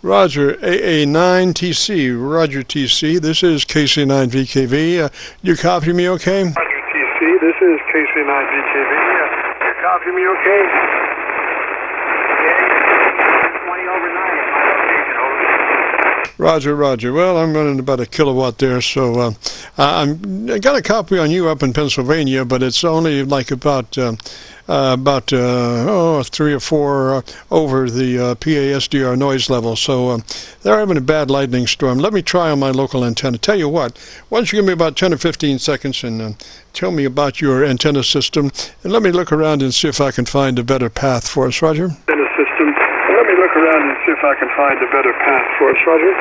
Roger, AA9TC, Roger TC, this is KC9VKV. You copy me okay? Roger TC, this is KC9VKV. You copy me okay? Yeah, 20 over 9. Roger, Roger. Well, I'm running about a kilowatt there, so I got a copy on you up in Pennsylvania, but it's only like about 3 or 4 over the PASDR noise level. So they're having a bad lightning storm. Let me try on my local antenna. Tell you what, why don't you give me about 10 or 15 seconds and tell me about your antenna system, and let me look around and see if I can find a better path for us, Roger. Antenna system. Let me look around and see if I can find a better path for us, Roger.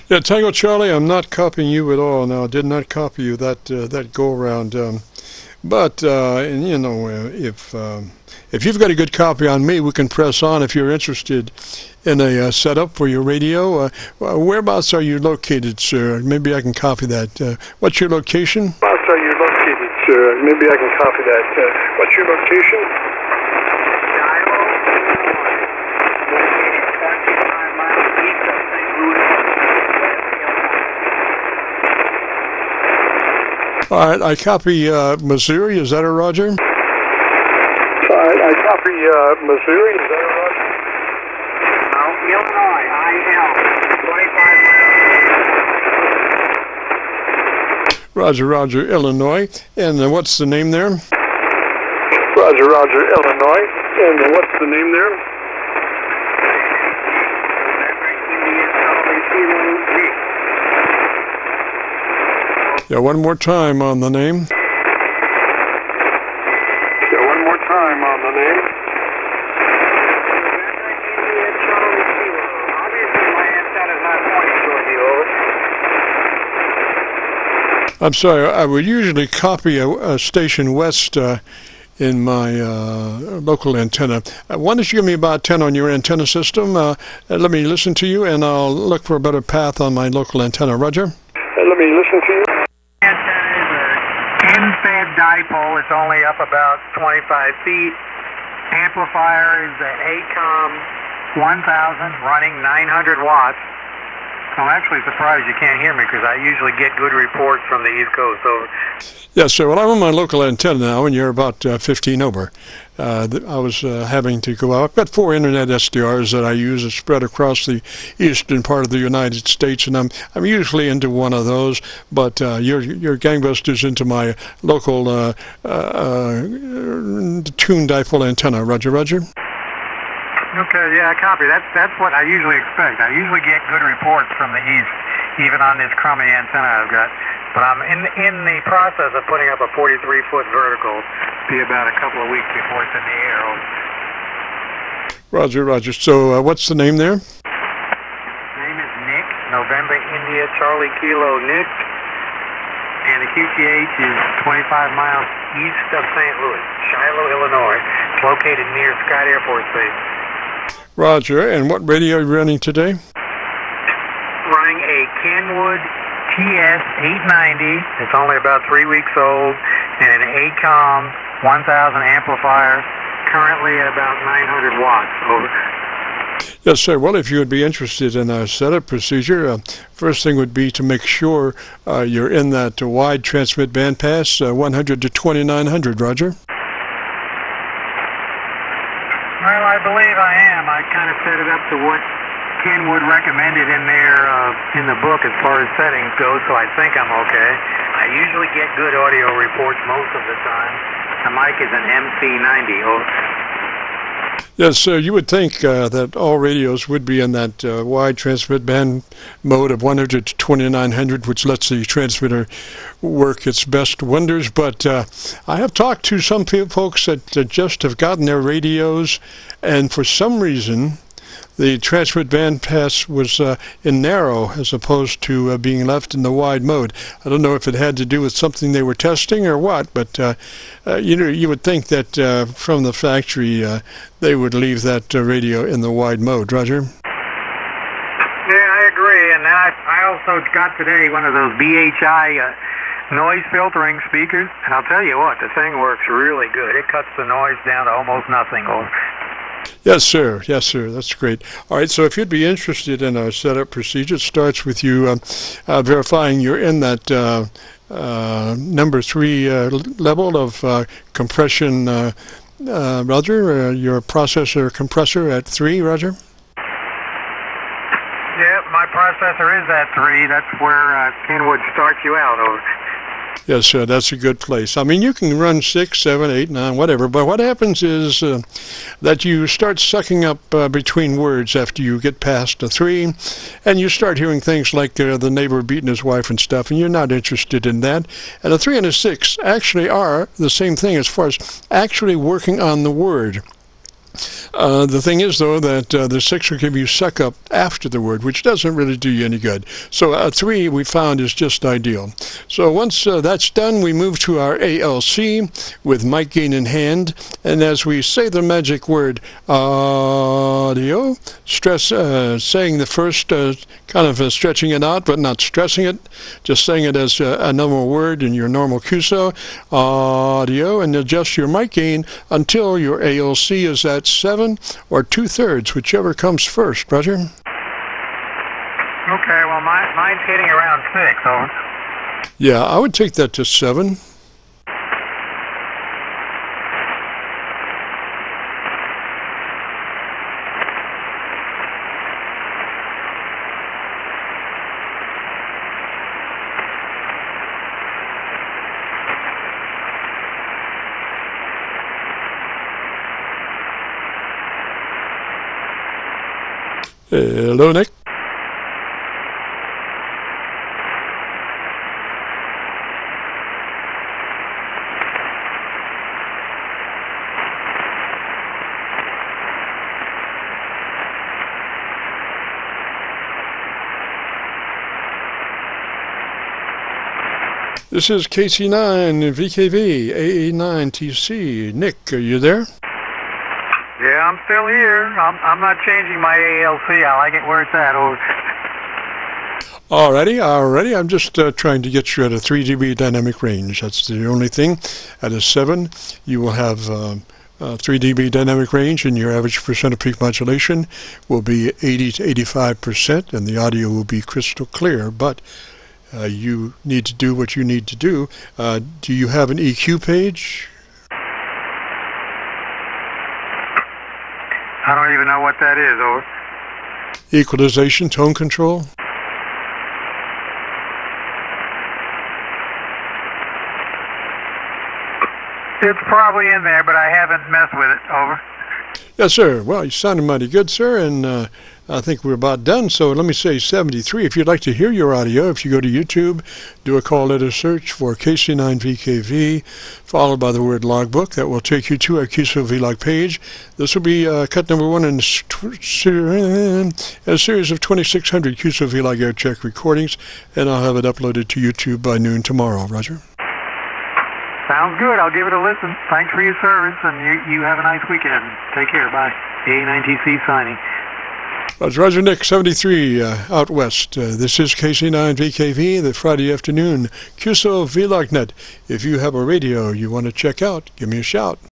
Yeah, Tango Charlie, I'm not copying you at all now. I did not copy you that go-around. But you know, if you've got a good copy on me, we can press on if you're interested in a setup for your radio. Whereabouts are you located, sir? Maybe I can copy that. What's your location? Whereabouts are you located, sir? Maybe I can copy that. What's your location? All right, I copy Missouri. Is that a Roger? All right, I copy Missouri. Is that a Roger? No, Illinois, IL, 25 miles. Roger, Roger, Illinois. And what's the name there? Roger, Roger, Illinois. And what's the name there? Yeah, one more time on the name. Yeah, one more time on the name. I'm sorry, I would usually copy a station west in my local antenna. Why don't you give me about 10 on your antenna system? Let me listen to you, and I'll look for a better path on my local antenna. Roger? Let me listen to you. End-fed dipole, it's only up about 25 feet. Amplifier is an ACOM 1000 running 900 watts. I'm actually surprised you can't hear me because I usually get good reports from the East Coast. Over. Yes, sir. Well, I'm on my local antenna now, and you're about 15 over. I was having to go out. I've got 4 internet SDRs that I use that spread across the eastern part of the United States, and I'm usually into one of those. But you're gangbusters into my local tuned dipole antenna. Roger, Roger. Okay, yeah, I copy. That's what I usually expect. I usually get good reports from the east, even on this crummy antenna I've got. But I'm in the process of putting up a 43-foot vertical. Be about a couple of weeks before it's in the air. Roger, Roger. So what's the name there? Name is Nick, November India Charlie Kilo Nick, and the QTH is 25 miles east of St. Louis, Shiloh, Illinois. It's located near Scott Air Force Base. Roger, and what radio are you running today? Running a Kenwood TS-890. It's only about 3 weeks old, and an ACOM 1000 amplifier, currently at about 900 watts. Over. Yes, sir. Well, if you would be interested in our setup procedure, first thing would be to make sure you're in that wide transmit bandpass, 100 to 2900, Roger. Well, I believe I am. I kind of set it up to what Kenwood recommended in there in the book as far as settings go, so I think I'm okay. I usually get good audio reports most of the time. The mic is an MC90. Yes, sir. You would think that all radios would be in that wide transmit band mode of 100 to 2900, which lets the transmitter work its best wonders. But I have talked to some folks that just have gotten their radios, and for some reason the transmit bandpass was in narrow as opposed to being left in the wide mode. I don't know if it had to do with something they were testing or what, but you would think that from the factory they would leave that radio in the wide mode. Roger? Yeah, I agree. And I also got today one of those BHI noise filtering speakers, and I'll tell you what, the thing works really good. It cuts the noise down to almost nothing. Yes, sir. Yes, sir. That's great. All right, so if you'd be interested in our setup procedure, it starts with you verifying you're in that number 3 level of compression, Roger, your processor compressor at 3, Roger? Yeah, my processor is at 3. That's where Kenwood starts you out over. Yes, sir, that's a good place. I mean, you can run 6, 7, 8, 9, whatever, but what happens is that you start sucking up between words after you get past a 3, and you start hearing things like the neighbor beating his wife and stuff, and you're not interested in that. And a 3 and a 6 actually are the same thing as far as actually working on the word. The thing is, though, that the 6 will give you suck up after the word, which doesn't really do you any good. So a 3 we found is just ideal. So once that's done, we move to our ALC with mic gain in hand, and as we say the magic word audio, stress saying the first kind of stretching it out, but not stressing it, just saying it as a normal word in your normal Qso audio, and adjust your mic gain until your ALC is at 7 or 2/3, whichever comes first. Roger? Okay, well, mine's hitting around 6, over. Yeah, I would take that to 7. Hello, Nick. This is KC9VKV, AA9TC. Nick, are you there? Yeah, I'm still here. I'm not changing my ALC. I like it where it's at. Over. Alrighty. I'm just trying to get you at a 3 dB dynamic range. That's the only thing. At a 7, you will have 3 dB dynamic range, and your average percent of peak modulation will be 80 to 85%, and the audio will be crystal clear. But you need to do what you need to do. Do you have an EQ page? I don't even know what that is, over. Equalization, tone control? It's probably in there, but I haven't messed with it, over. Yes, sir. Well, you sounded mighty good, sir, and I think we're about done. So let me say 73. If you'd like to hear your audio, if you go to YouTube, do a call letter search for KC9VKV, followed by the word logbook. That will take you to our Qso-Vlog page. This will be cut number 1 in a series of 2,600 Qso-Vlog air check recordings, and I'll have it uploaded to YouTube by noon tomorrow. Roger? Sounds good. I'll give it a listen. Thanks for your service, and you have a nice weekend. Take care. Bye. AA9TC signing. Roger, Nick, 73 out west. This is KC9VKV, the Friday afternoon Qso-Vlog net. If you have a radio you want to check out, give me a shout.